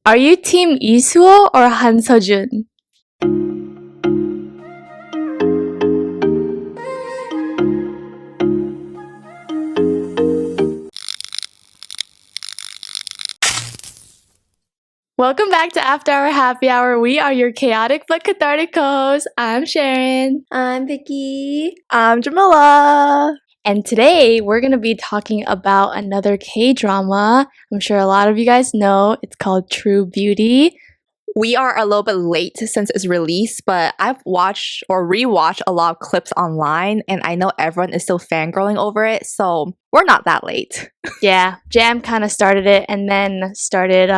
Are you team Lee Suho or Han Seojun? Welcome back to After Hour Happy Hour. We are your chaotic but cathartic co-hosts. I'm Sharon. I'm Vicky. I'm Jamila. And today we're going to be talking about another K-drama. I'm sure a lot of you guys know. It's called True Beauty. We are a little bit late since its release, but I've watched or rewatched a lot of clips online, and I know everyone is still fangirling over it, so we're not that late. Yeah, Jam kind of started it and then started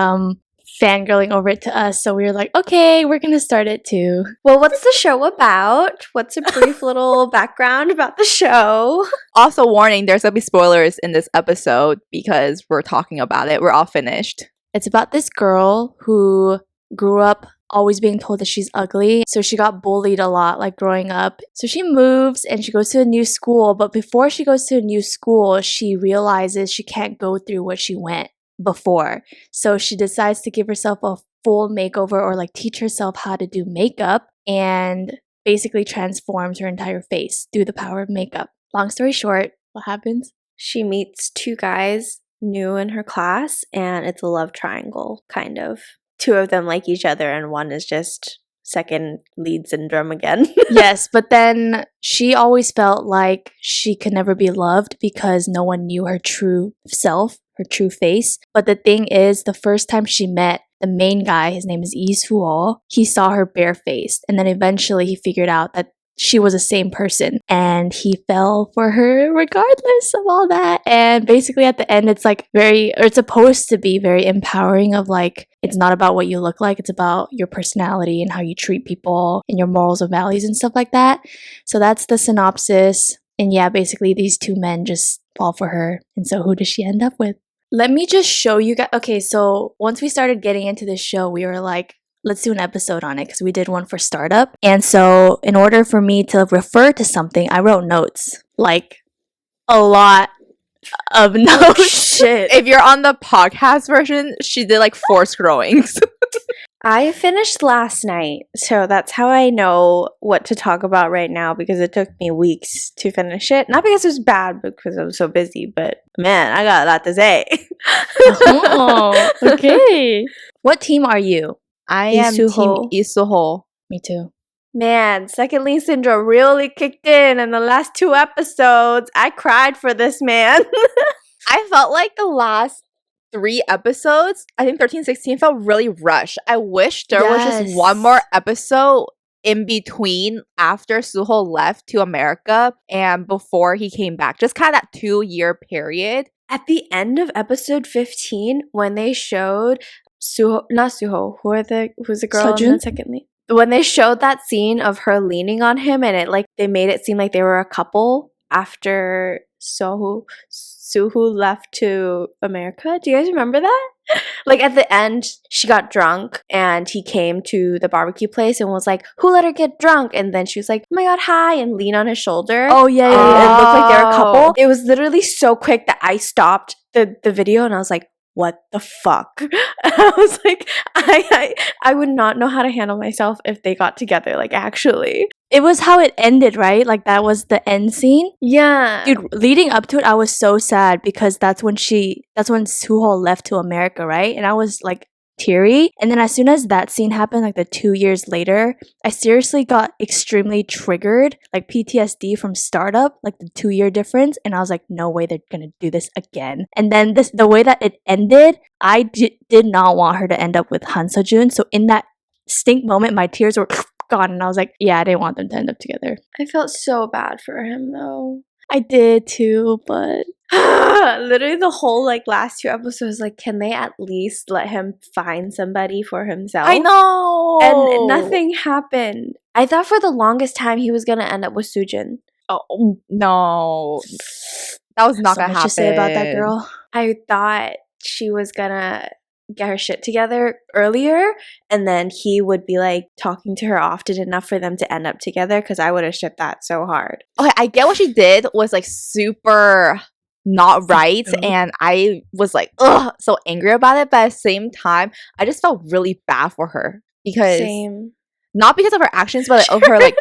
fangirling over it to us. So we were like, okay, we're going to start it too. Well, what's the show about? What's a brief little background about the show? Also, warning, there's going to be spoilers in this episode because we're talking about it. We're all finished. It's about this girl who grew up always being told that she's ugly. So she got bullied a lot, like growing up. So she moves and she goes to a new school. But before she goes to a new school, she realizes she can't go through what she went before. So she decides to give herself a full makeover or like teach herself how to do makeup and basically transforms her entire face through the power of makeup. Long story short, what happens? She meets two guys new in her class, and it's a love triangle, kind of. Two of them like each other, and one is just second lead syndrome again. Yes, but then she always felt like she could never be loved because no one knew her true self, her true face. But the thing is, the first time she met the main guy, his name is Lee Suho, he saw her barefaced, and then eventually he figured out that she was the same person, and he fell for her regardless of all that. And basically at the end, it's like it's supposed to be very empowering of like, it's not about what you look like, it's about your personality and how you treat people and your morals and values and stuff like that. So that's the synopsis. And yeah, basically these two men just fall for her. And so who does she end up with? Let me just show you guys. Okay, so once we started getting into this show, we were like, let's do an episode on it because we did one for startup. And so in order for me to refer to something, I wrote notes, like a lot of notes. Shit. If you're on the podcast version, she did like 4 scrollings. I finished last night, so that's how I know what to talk about right now, because it took me weeks to finish it. Not because it was bad, but because I was so busy, but man, I got a lot to say. Oh, okay. What team are you? I am Team Isuho. Isuho. Me too. Man, second lead syndrome really kicked in the last 2 episodes. I cried for this man. I felt like the last 3 episodes, I think 13, 16, felt really rushed. I wish there was just one more episode in between after Suho left to America and before he came back. Just kind of that 2-year period. At the end of episode 15, when they showed not Suho, who's the girl in the second lead? When they showed that scene of her leaning on him, and it like they made it seem like they were a couple after Suho left to America. Do you guys remember that? Like at the end, she got drunk and he came to the barbecue place and was like, "Who let her get drunk?" And then she was like, "Oh my god, hi," and leaned on his shoulder. Oh, yeah. It looked like they were a couple. It was literally so quick that I stopped the video and I was like, what the fuck? I was like, I would not know how to handle myself if they got together, like actually. It was how it ended, right? Like that was the end scene. Yeah. Dude, leading up to it, I was so sad because that's when Suho left to America, right? And I was like teary. And then as soon as that scene happened, like the 2 years later, I seriously got extremely triggered, like PTSD from startup, like the 2-year difference. And I was like, no way they're gonna do this again. And then the way that it ended, I did not want her to end up with Han Seojun. So in that stink moment, my tears were gone. And I was like, yeah, I didn't want them to end up together. I felt so bad for him though. I did too, but literally the whole like last 2 episodes, like, can they at least let him find somebody for himself? I know. And nothing happened. I thought for the longest time he was gonna end up with Seojun. Oh no, that was not gonna happen. To say about that girl. I thought she was gonna get her shit together earlier, and then he would be like talking to her often enough for them to end up together, because I would have shipped that so hard. Okay, I get what she did was like super not right. And I was like, ugh, so angry about it. But at the same time, I just felt really bad for her because not because of her actions, but of her like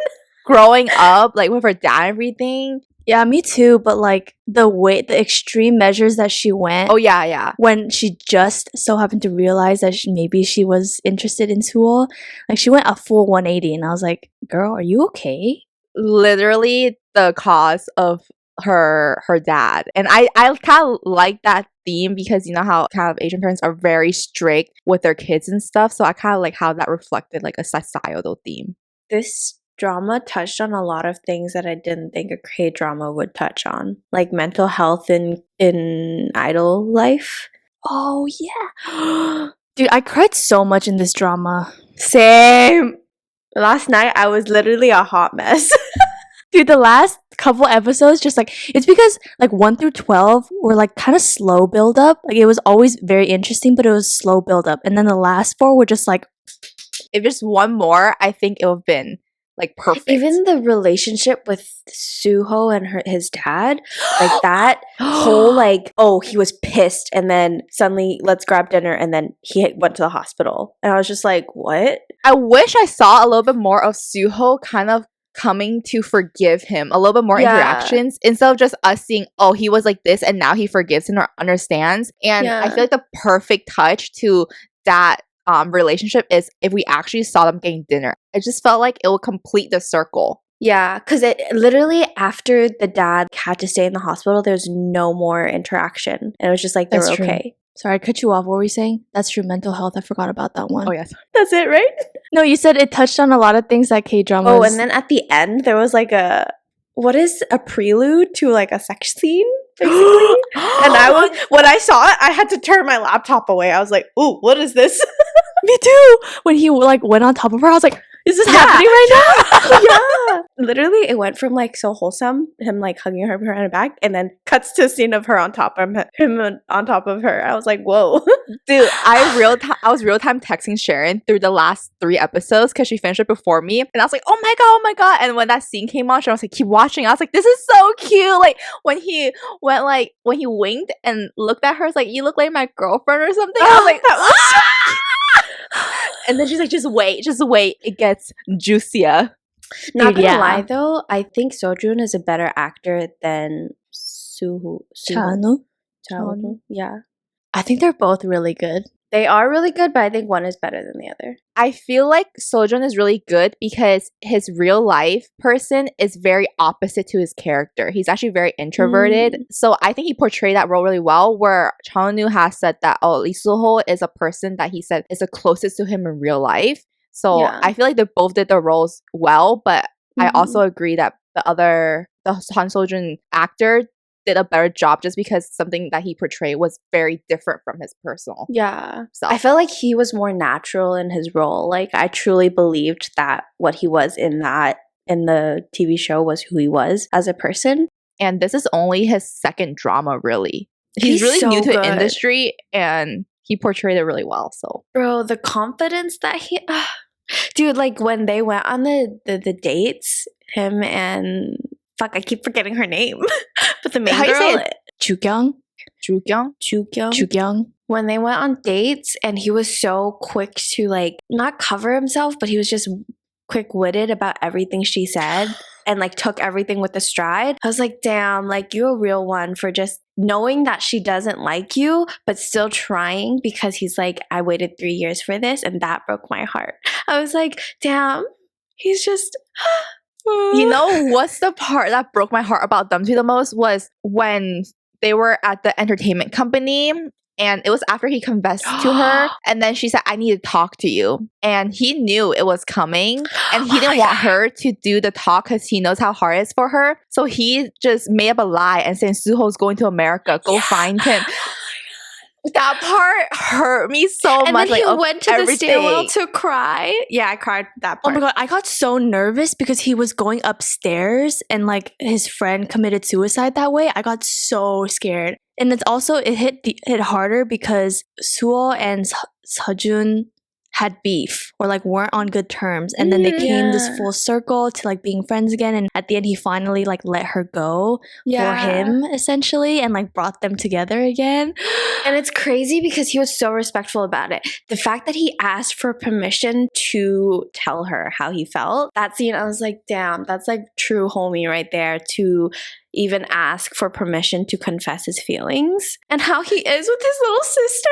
growing up, like with her dad and everything. Yeah, me too. But like the extreme measures that she went. Oh yeah. When she just so happened to realize that maybe she was interested in Suho, like she went a full 180, and I was like, "Girl, are you okay?" Literally the cause of her dad, and I kind of like that theme because you know how kind of Asian parents are very strict with their kids and stuff. So I kind of like how that reflected like a societal theme. This drama touched on a lot of things that I didn't think a K-drama would touch on, like mental health in idol life. Oh yeah. Dude, I cried so much in this drama. Same. Last night I was literally a hot mess. Dude, the last couple episodes, just like, it's because like 1 through 12 were like kind of slow build up. Like it was always very interesting, but it was slow build up. And then the last 4 were just like, if just one more, I think it would have been like perfect. Even the relationship with Suho and his dad, like that whole like, oh, he was pissed and then suddenly let's grab dinner and then he went to the hospital. And I was just like, what? I wish I saw a little bit more of Suho kind of coming to forgive him, a little bit more interactions instead of just us seeing, oh, he was like this and now he forgives him or understands. And I feel like the perfect touch to that relationship is if we actually saw them getting dinner. I just felt like it would complete the circle. Yeah, because it literally after the dad had to stay in the hospital, there's no more interaction. And it was just like they were okay. Sorry, I cut you off. What were you saying? That's true. Mental health. I forgot about that one. Oh, yes. That's it, right? No, you said it touched on a lot of things that K-dramas. Oh, and then at the end, there was like a prelude to like a sex scene, basically. And when I saw it, I had to turn my laptop away. I was like, ooh, what is this? Me too. When he like went on top of her, I was like, is this happening right now? Yeah. Literally, it went from like so wholesome, him like hugging her behind her back, and then cuts to a scene of her on top of him on top of her. I was like, whoa. Dude, I was real time texting Sharon through the last 3 episodes because she finished it before me. And I was like, oh my god. And when that scene came on, Sharon was like, keep watching. I was like, this is so cute. Like when he winked and looked at her, I was like, you look like my girlfriend or something. I was like, that was so cute. And then she's like, just wait, it gets juicier. Not gonna lie though, I think Seojun is a better actor than Cha Eun Woo. Yeah. I think they're both really good. They are really good, but I think one is better than the other. I feel like Seojun is really good because his real life person is very opposite to his character. He's actually very introverted. So I think he portrayed that role really well, where Cha Eun Woo has said that, oh, Lee Soo-ho is a person that he said is the closest to him in real life. So I feel like they both did their roles well, but I also agree that the Han Seojun actor did a better job just because something that he portrayed was very different from his personal self. I felt like he was more natural in his role. Like I truly believed that what he was in the TV show was who he was as a person. And this is only his 2nd drama, really. He's really so new to the industry and he portrayed it really well. So bro, the confidence that he dude, like when they went on the dates, him and I keep forgetting her name. But the main girl, Jukyung. When they went on dates and he was so quick to like not cover himself, but he was just quick-witted about everything she said and like took everything with a stride. I was like, damn, like you're a real one for just knowing that she doesn't like you, but still trying because he's like, I waited 3 years for this and that broke my heart. I was like, damn, he's just... You know what's the part that broke my heart about them two the most was when they were at the entertainment company and it was after he confessed to her and then she said, I need to talk to you. And he knew it was coming and he didn't want her to do the talk because he knows how hard it is for her. So he just made up a lie and saying Suho's going to America, go find him. That part hurt me so much. And then like, he went to the stairwell to cry. Yeah, I cried that part. Oh my god, I got so nervous because he was going upstairs and like his friend committed suicide that way. I got so scared. And it's also, it hit harder because Suho and Seojun had beef or like weren't on good terms, and then they came this full circle to like being friends again, and at the end he finally like let her go for him essentially and like brought them together again. And it's crazy because he was so respectful about it. The fact that he asked for permission to tell her how he felt, that scene, I was like, damn, that's like true homie right there, to even ask for permission to confess his feelings. And how he is with his little sister.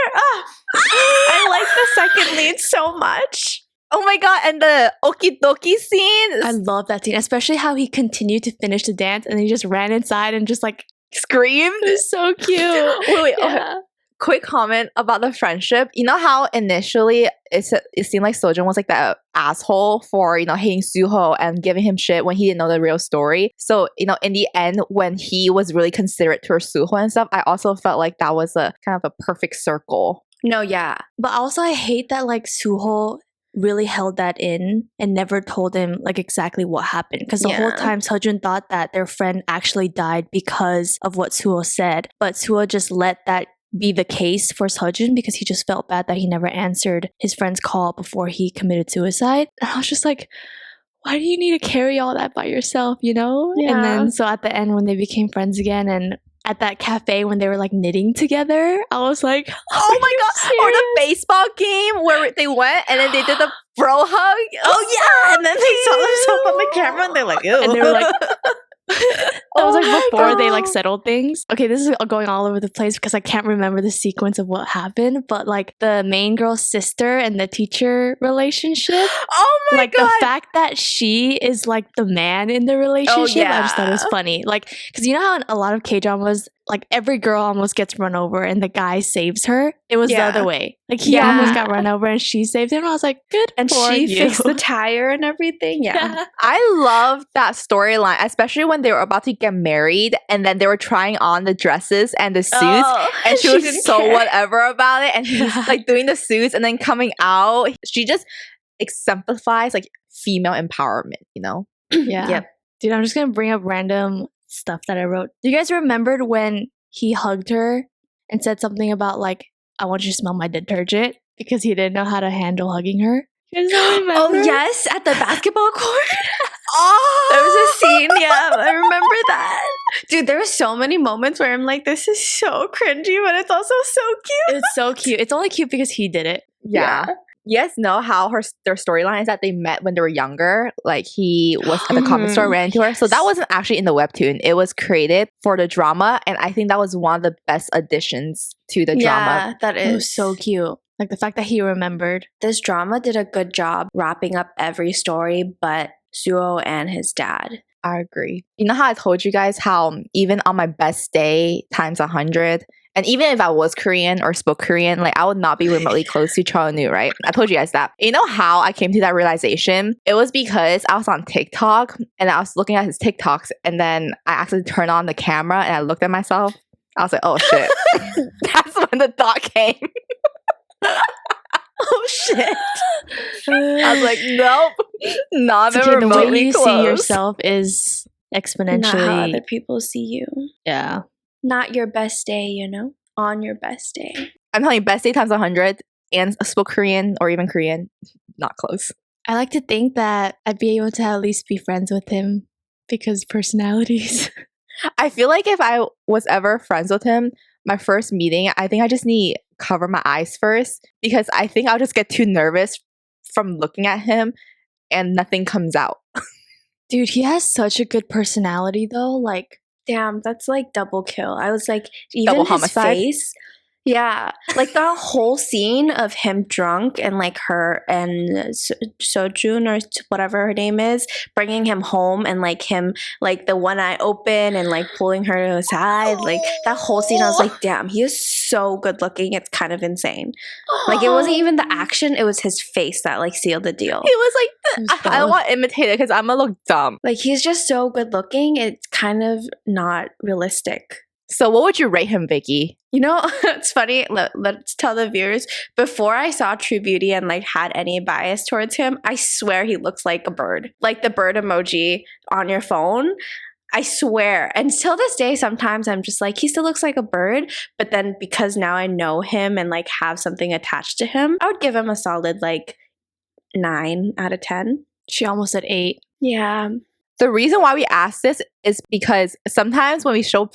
I like the second lead so much. Oh my god, and the okidoki scene. I love that scene, especially how he continued to finish the dance and he just ran inside and just like screamed. It's so cute. Wait, okay. Quick comment about the friendship. You know how initially it seemed like Seojun was like the asshole for, you know, hating Suho and giving him shit when he didn't know the real story. So, you know, in the end, when he was really considerate towards Suho and stuff, I also felt like that was a kind of a perfect circle. No, yeah. But also I hate that like Suho really held that in and never told him like exactly what happened, because the whole time Seojun thought that their friend actually died because of what Suho said, but Suho just let that be the case for Seojun because he just felt bad that he never answered his friend's call before he committed suicide. And I was just like, why do you need to carry all that by yourself, you know? And then so at the end when they became friends again and at that cafe when they were like knitting together, I was like, oh my god, serious? Or the baseball game where they went and then they did the bro hug. Oh yeah, and then they saw themselves on the camera and they're like, ew. And they were like, that was like before they like settled things. Okay, this is going all over the place because I can't remember the sequence of what happened, but like the main girl's sister and the teacher relationship. Oh my like, god. Like the fact that she is like the man in the relationship, I just thought it was funny. Like, because you know how in a lot of K-dramas, like every girl almost gets run over and the guy saves her. It was the other way. Like he almost got run over and she saved him. I was like, good. And for she you. fixed the tire and everything. Yeah. I love that storyline, especially when they were about to get married and then they were trying on the dresses and the suits, and she was so whatever about it, and he's like doing the suits and then coming out. She just exemplifies like female empowerment, you know? Yeah. Yep. Dude, I'm just gonna bring up random stuff that I wrote. Do you guys remembered when he hugged her and said something about like, I want you to smell my detergent, because he didn't know how to handle hugging her? You guys don't remember? Oh yes, at the basketball court. Oh, there was a scene. Yeah, I remember that. Dude, there were so many moments where I'm like, this is so cringy, but it's also so cute. It's so cute. It's only cute because he did it. Yeah. You guys know how their storyline is that they met when they were younger. Like he was at the comic store, ran into her. So that wasn't actually in the webtoon. It was created for the drama, and I think that was one of the best additions to the drama. Yeah, that is. It was so cute. Like the fact that he remembered. This drama did a good job wrapping up every story but Suho and his dad. I agree. You know how I told you guys how even on my best day times 100, and even if I was Korean or spoke Korean, like I would not be remotely close to Cha Eun Woo, right? I told you guys that. You know how I came to that realization? It was because I was on TikTok and I was looking at his TikToks, and then I accidentally turned on the camera and I looked at myself. I was like, oh shit. That's when the thought came. Oh shit. I was like, nope. Not okay, remotely the way you close. see yourself is exponentially. Not how other people see you. Yeah. Not your best day, you know? On your best day. I'm telling you, best day times 100 and spoke Korean or even Korean, not close. I like to think that I'd be able to at least be friends with him because personalities. I feel like if I was ever friends with him, my first meeting, I think I just need to cover my eyes first, because I think I'll just get too nervous from looking at him and nothing comes out. Dude, he has such a good personality though. Like, damn, that's like double kill. I was like, even double his homicide. face. Yeah, like the whole scene of him drunk and like her and Seojun or whatever her name is bringing him home, and like him like the one eye open and like pulling her to his side, like that whole scene. I was like, damn, he is so good looking. It's kind of insane. Like it wasn't even the action; it was his face that like sealed the deal. He was like, I don't want to imitate it because I'm gonna look dumb. Like he's just so good looking. It's kind of not realistic. So what would you rate him, Vicky? You know, it's funny. Let's tell the viewers. Before I saw True Beauty and like had any bias towards him, I swear he looks like a bird. Like the bird emoji on your phone. I swear. And till this day, sometimes I'm just like, he still looks like a bird. But then because now I know him and like have something attached to him, I would give him a solid like 9 out of 10. She almost said 8. Yeah. The reason why we ask this is because sometimes when we show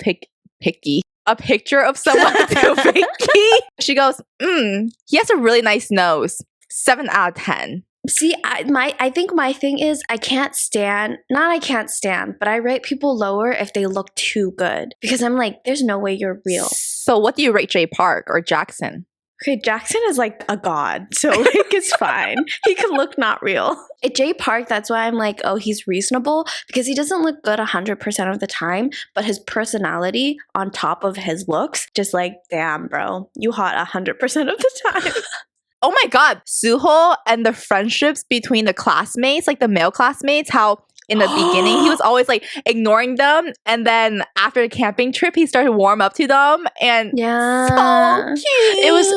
a picture of someone to Vicky, she goes, he has a really nice nose. 7 out of 10. See, I think my thing is I can't stand, but I rate people lower if they look too good. Because I'm like, there's no way you're real. So what do you rate Jay Park or Jackson? Okay, Jackson is like a god, so like it's fine. He can look not real. At Jay Park, that's why I'm like, oh, he's reasonable because he doesn't look good 100% of the time, but his personality on top of his looks, just like, damn, bro, you hot 100% of the time. Oh my god, Suho and the friendships between the classmates, like the male classmates, how in the beginning he was always like ignoring them, and then after the camping trip he started to warm up to them, and so cute. It was,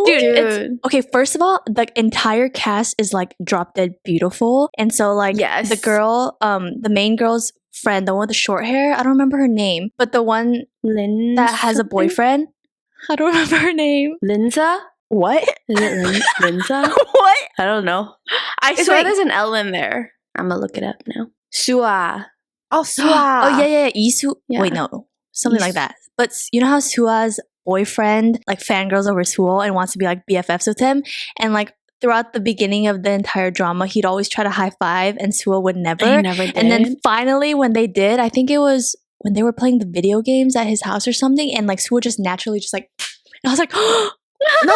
dude. It's, okay, first of all, the entire cast is like drop dead beautiful, and so like the girl, the main girl's friend, the one with the short hair, I don't remember her name, but the one that has a boyfriend, I don't remember her name. Linza? What? Is it Linza? What? I don't know. I swear there's an L in there. I'm gonna look it up now. Sua. Oh, Sua. Oh, yeah. Isu. Yeah. Wait, no. Something like that. But you know how Sua's boyfriend like fangirls over Suo and wants to be like BFFs with him? And like throughout the beginning of the entire drama, he'd always try to high five and Suo would never. He never did. And then finally when they did, I think it was when they were playing the video games at his house or something, and like Suo just naturally just like, and I was like, no,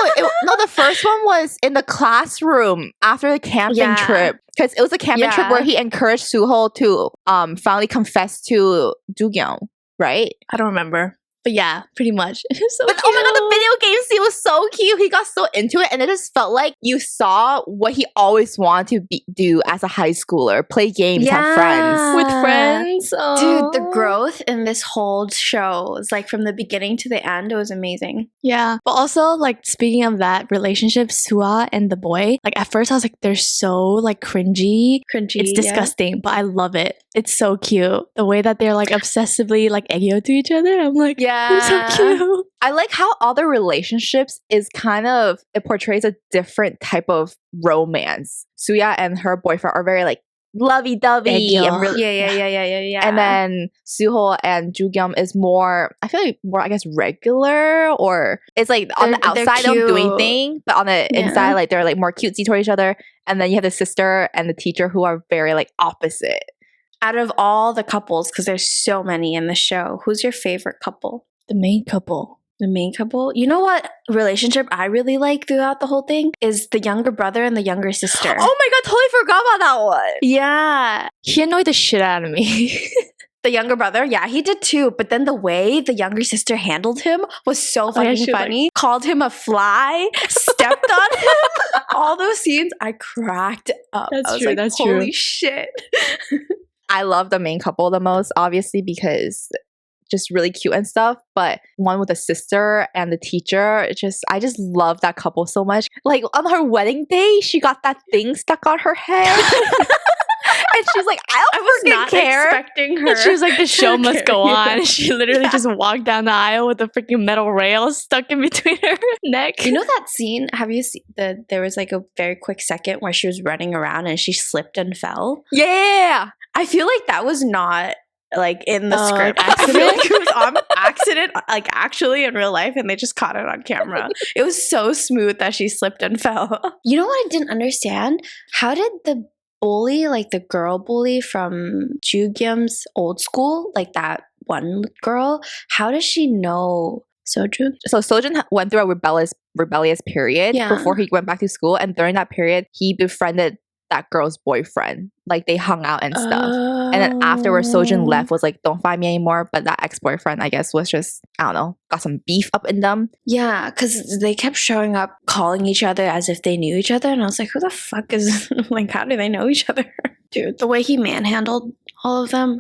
the first one was in the classroom after the camping trip, because it was a camping trip where he encouraged Suho to finally confess to Doogyung, right? I don't remember. But yeah, pretty much. It was so but cute. Oh my god, the video game scene was so cute. He got so into it, and it just felt like you saw what he always wanted to do as a high schooler: play games, have friends. With friends. Aww. Dude, the growth in this whole show was like from the beginning to the end, it was amazing. Yeah. But also, like, speaking of that relationship, Sua and the boy, like, at first I was like, they're so, like, cringy. It's disgusting, but I love it. It's so cute. The way that they're, like, obsessively, like, eggyo to each other. I'm like, you're so cute. I like how all the relationships is kind of, it portrays a different type of romance. Suya and her boyfriend are very, like, lovey-dovey. And really, yeah. And then Suho and Joogyum is more, I feel like more, I guess, regular, or it's like on the outside of doing things, but on the inside, like, they're like more cutesy toward each other. And then you have the sister and the teacher who are very like opposite. Out of all the couples, because there's so many in the show, who's your favorite couple? The main couple. The main couple? You know what relationship I really like throughout the whole thing? Is the younger brother and the younger sister. Oh my god, totally forgot about that one. Yeah. He annoyed the shit out of me. The younger brother, yeah, he did too. But then the way the younger sister handled him was so fucking funny. Called him a fly, stepped on him. All those scenes, I cracked up. That's true. Like, that's holy true. shit. I love the main couple the most, obviously, because just really cute and stuff. But one with the sister and the teacher, I just love that couple so much. Like on her wedding day, she got that thing stuck on her head. And she's like, I was not expecting her. And she was like, the show must go on. And she literally just walked down the aisle with a freaking metal rail stuck in between her neck. You know that scene? Have you seen there was like a very quick second where she was running around and she slipped and fell? Yeah. I feel like that was not like in the script. Accident? I feel like it was on accident, like actually in real life, and they just caught it on camera. It was so smooth that she slipped and fell. You know what I didn't understand? How did the bully, like the girl bully from Joogyum's old school, like that one girl, how does she know Seojun? So Seojun went through a rebellious period before he went back to school, and during that period, he befriended that girl's boyfriend. Like they hung out and stuff. And then afterwards, Seojun left, was like, don't find me anymore. But that ex-boyfriend, I guess, was just, I don't know, got some beef up in them. Yeah, because they kept showing up, calling each other as if they knew each other. And I was like, who the fuck is, like, how do they know each other? Dude, the way he manhandled all of them.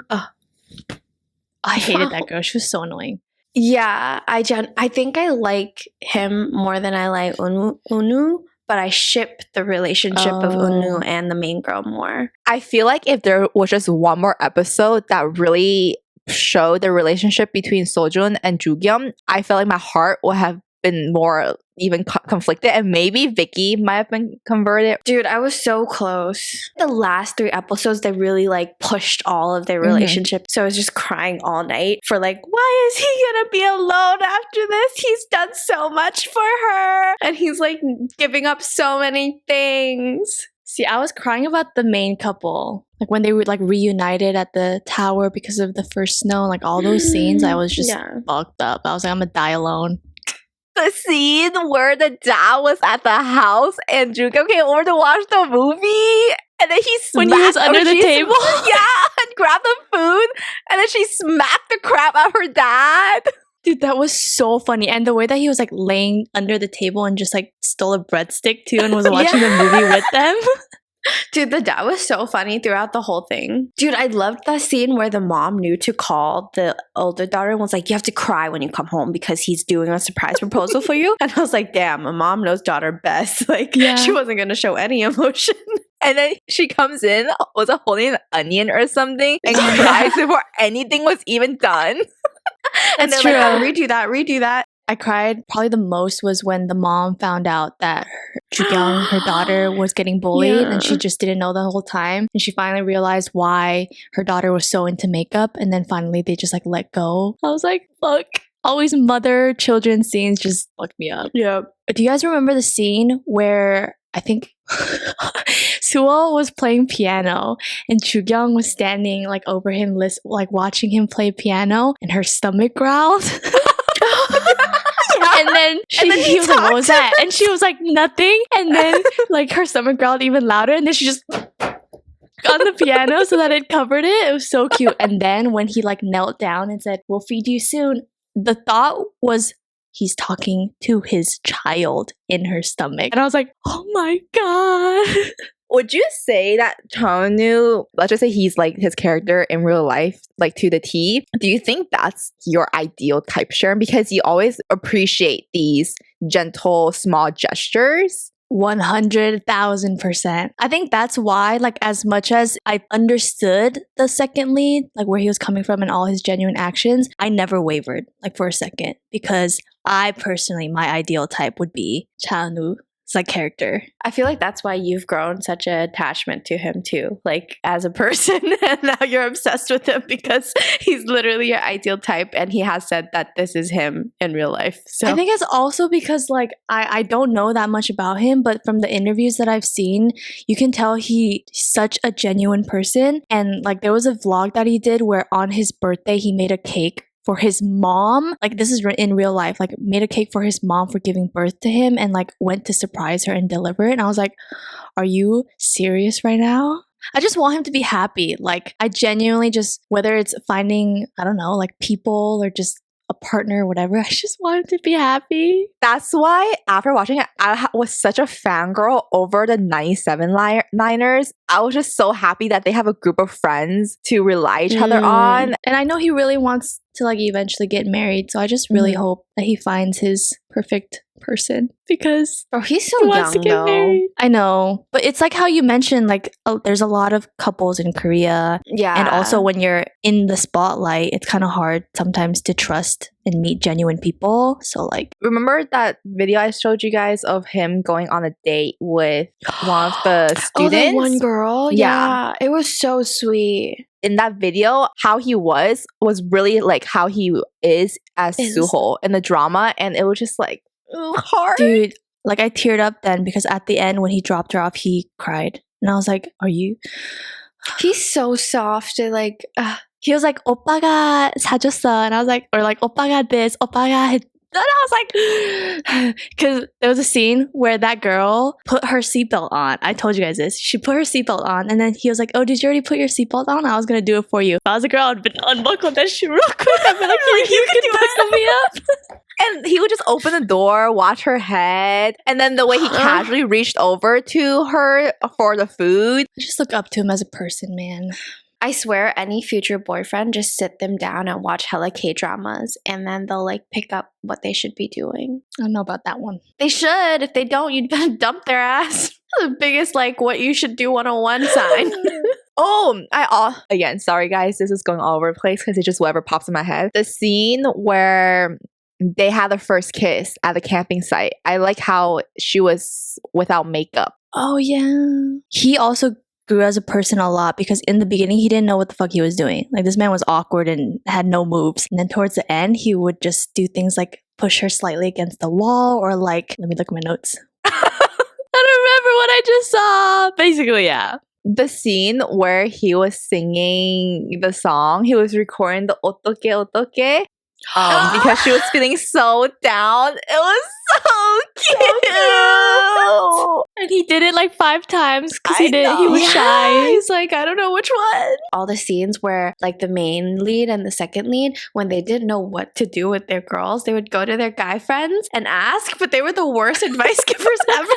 I hated that girl. She was so annoying. Yeah, I think I like him more than I like Unu. But I ship the relationship of Unu and the main girl more. I feel like if there was just one more episode that really showed the relationship between Seojun and Jookyung, I felt like my heart would have been more even conflicted, and maybe Vicky might have been converted. Dude, I was so close. The last 3 episodes, they really like pushed all of their relationship. So I was just crying all night for like, why is he gonna be alone after this? He's done so much for her, and he's like giving up so many things. See, I was crying about the main couple. Like when they were like reunited at the tower because of the first snow, like all those scenes, I was just fucked up. I was like, I'm gonna die alone. The scene where the dad was at the house and Jookyung came over to watch the movie, and then he smacked, when he was under the table, and grabbed the food, and then she smacked the crap out of her dad. Dude, that was so funny. And the way that he was like laying under the table and just like stole a breadstick too and was watching the movie with them. Dude, the dad was so funny throughout the whole thing. Dude, I loved that scene where the mom knew to call the older daughter and was like, you have to cry when you come home because he's doing a surprise proposal for you. And I was like, damn, a mom knows daughter best. Like, she wasn't going to show any emotion. And then she comes in, was it holding an onion or something, and cries before anything was even done. And then like, oh, redo that. I cried probably the most was when the mom found out that Jookyung, her daughter, was getting bullied and she just didn't know the whole time. And she finally realized why her daughter was so into makeup. And then finally they just like let go. I was like, fuck. Always mother-children scenes just fucked me up. Yeah. Do you guys remember the scene where I think Suho was playing piano and Jookyung was standing like over him, like watching him play piano, and her stomach growled? And then he was like, what was that? And she was like, nothing. And then like her stomach growled even louder, and then she just on the piano so that it covered it. It was so cute. And then when he like knelt down and said, we'll feed you soon, the thought was he's talking to his child in her stomach. And I was like, oh my god. Would you say that Chanu, let's just say he's like his character in real life, like to the T, do you think that's your ideal type, Sharon? Because you always appreciate these gentle, small gestures. 100,000%. I think that's why, like, as much as I understood the second lead, like where he was coming from and all his genuine actions, I never wavered, like, for a second. Because I personally, my ideal type would be Chanu. It's like character. I feel like that's why you've grown such an attachment to him too, like as a person, and now you're obsessed with him because he's literally your ideal type, and he has said that this is him in real life. So I think it's also because like I don't know that much about him, but from the interviews that I've seen, you can tell he's such a genuine person. And like there was a vlog that he did where on his birthday he made a cake for his mom, like this is in real life, like made a cake for his mom for giving birth to him and like went to surprise her and deliver it. And I was like, are you serious right now? I just want him to be happy. Like I genuinely just, whether it's finding, I don't know, like people or just a partner or whatever, I just want him to be happy. That's why after watching it, I was such a fangirl over the 97-liners. I was just so happy that they have a group of friends to rely each other on. And I know he really wants to like eventually get married, so I just really hope that he finds his perfect person, because he's so young though. Married. I know, but it's like how you mentioned, like there's a lot of couples in Korea, and also when you're in the spotlight, it's kind of hard sometimes to trust and meet genuine people. So like, remember that video I showed you guys of him going on a date with one of the students? Oh, that one girl? Yeah. It was so sweet. In that video, how he was really like how he is as Suho in the drama, and it was just like hard. Dude, like I teared up then because at the end when he dropped her off, he cried. And I was like, are you? He's so soft and like... He was like, 오빠가 사줬어. And I was like, or like, 오빠가 this, 오빠가... And I was like, because there was a scene where that girl put her seatbelt on. I told you guys this. She put her seatbelt on, and then he was like, oh, did you already put your seatbelt on? I was going to do it for you. If I was a girl, I'd unbuckle that shit real quick. I'd be like, you can buckle me up. And he would just open the door, watch her head, and then the way he casually reached over to her for the food. I just look up to him as a person, man. I swear any future boyfriend, just sit them down and watch hella K-dramas, and then they'll like pick up what they should be doing. I don't know about that one. They should. If they don't, you'd better dump their ass. The biggest like what you should do 101 sign. Again, sorry guys, this is going all over the place because it's just whatever pops in my head. The scene where they had their first kiss at the camping site. I like how she was without makeup. Oh yeah. He also grew as a person a lot because in the beginning he didn't know what the fuck he was doing. Like this man was awkward and had no moves. And then towards the end he would just do things like push her slightly against the wall or like, let me look at my notes. I don't remember what I just saw. Basically, yeah. The scene where he was singing the song, he was recording the otoke otoke. Because she was feeling so down. It was so cute. And he did it like 5 times because he was shy. He's like, I don't know which one. All the scenes where like the main lead and the second lead, when they didn't know what to do with their girls, they would go to their guy friends and ask, but they were the worst advice givers ever.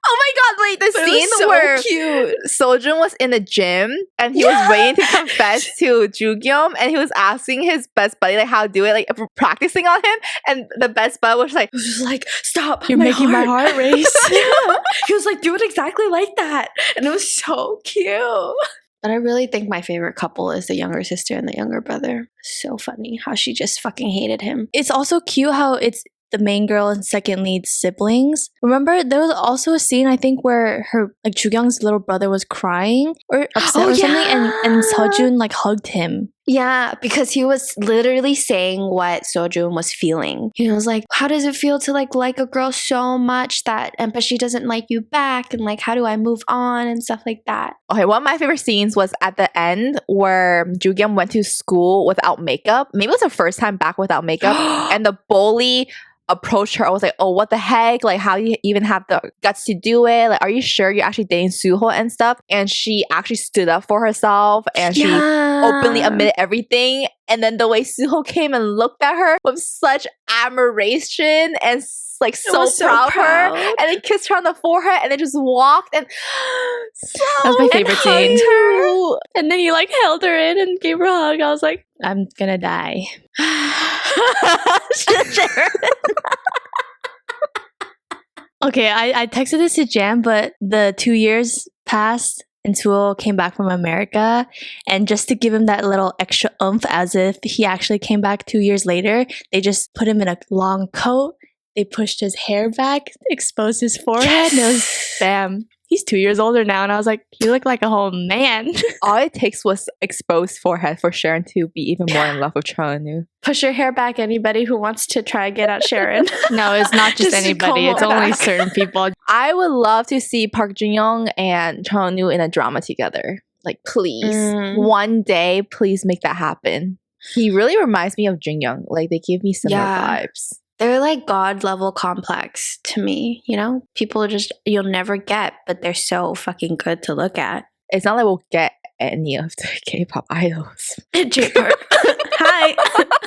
Oh my god, wait, the scene so where cute. Seojun was in the gym and he was waiting to confess to Jugyum and he was asking his best buddy like how to do it, like practicing on him, and the best buddy was like, stop, you're making my heart race. Yeah. He was like, do it exactly like that. And it was so cute. But I really think my favorite couple is the younger sister and the younger brother. So funny how she just fucking hated him. It's also cute how it's the main girl and second lead siblings. Remember, there was also a scene I think where her like Jugyung's little brother was crying or upset or something, and Seojun like hugged him. Yeah, because he was literally saying what Seojun was feeling. He was like, how does it feel to like a girl so much but she doesn't like you back, and like how do I move on and stuff like that. Okay, one of my favorite scenes was at the end where Jugyum went to school without makeup. Maybe it was her first time back without makeup, and the bully approached her. I was like, oh, what the heck? Like, how do you even have the guts to do it? Like, are you sure you're actually dating Suho and stuff? And she actually stood up for herself and she openly admitted everything. And then the way Suho came and looked at her with such admiration and like so proud of her, and then kissed her on the forehead and then just walked and that was my favorite scene. Her. And then he like held her in and gave her a hug. I was like, I'm gonna die. Okay, I texted this to Jam, but the 2 years passed and Suho came back from America, and just to give him that little extra oomph as if he actually came back 2 years later, they just put him in a long coat. They pushed his hair back, exposed his forehead, and it was bam. He's 2 years older now, and I was like, you look like a whole man. All it takes was exposed forehead for Sharon to be even more in love with Cha Eun Woo. Push your hair back, anybody who wants to try and get at Sharon. No, it's not just anybody. It's only certain people. I would love to see Park Jin-young and Cha Eun Woo in a drama together. Like, please. One day, please make that happen. He really reminds me of Jin-young. Like, they give me similar vibes. They're like God level complex to me, you know? People just, you'll never get, but they're so fucking good to look at. It's not like we'll get any of the K-pop idols. J-Park. Hi.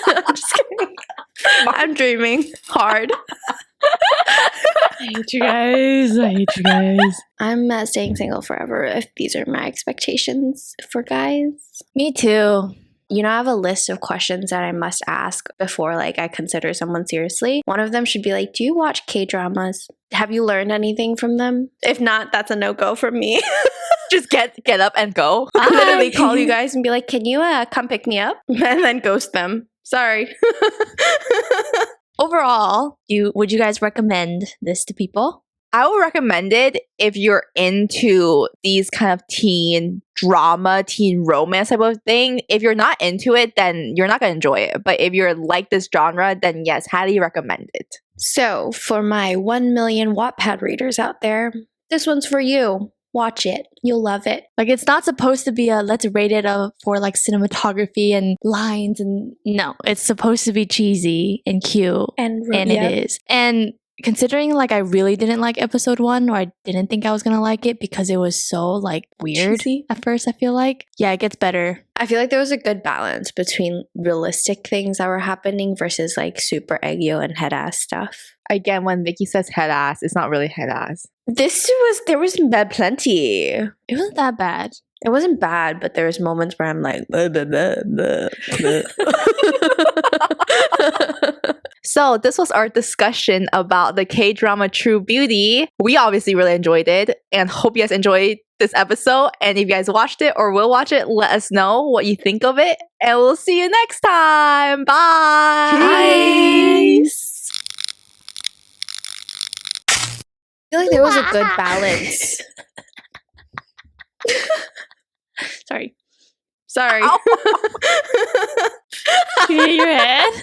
I'm just kidding. I'm dreaming hard. I hate you guys. I hate you guys. I'm staying single forever if these are my expectations for guys. Me too. You know, I have a list of questions that I must ask before like I consider someone seriously. One of them should be like, do you watch K-dramas? Have you learned anything from them? If not, that's a no-go from me. Just get up and go. I literally call you guys and be like, can you come pick me up? And then ghost them. Sorry. Overall, would you guys recommend this to people? I would recommend it if you're into these kind of teen drama, teen romance type of thing. If you're not into it, then you're not going to enjoy it. But if you're like this genre, then yes, highly recommend it. So for my 1 million Wattpad readers out there, this one's for you. Watch it. You'll love it. Like, it's not supposed to be a let's rate it for like cinematography and lines, and no, it's supposed to be cheesy and cute, and it is. And considering like I really didn't like episode 1, or I didn't think I was gonna like it because it was so like weird cheesy at first, I feel like it gets better. I feel like there was a good balance between realistic things that were happening versus like super eggyo and head ass stuff. Again, when Vicky says head ass, it's not really head ass. There was plenty. It wasn't that bad. It wasn't bad, but there was moments where I'm like, bleh, bleh, bleh, bleh, bleh. So this was our discussion about the K-drama True Beauty. We obviously really enjoyed it and hope you guys enjoyed this episode. And if you guys watched it or will watch it, let us know what you think of it. And we'll see you next time. Bye. Peace. I feel like there was a good balance. Sorry. Sorry. Did you hit your head?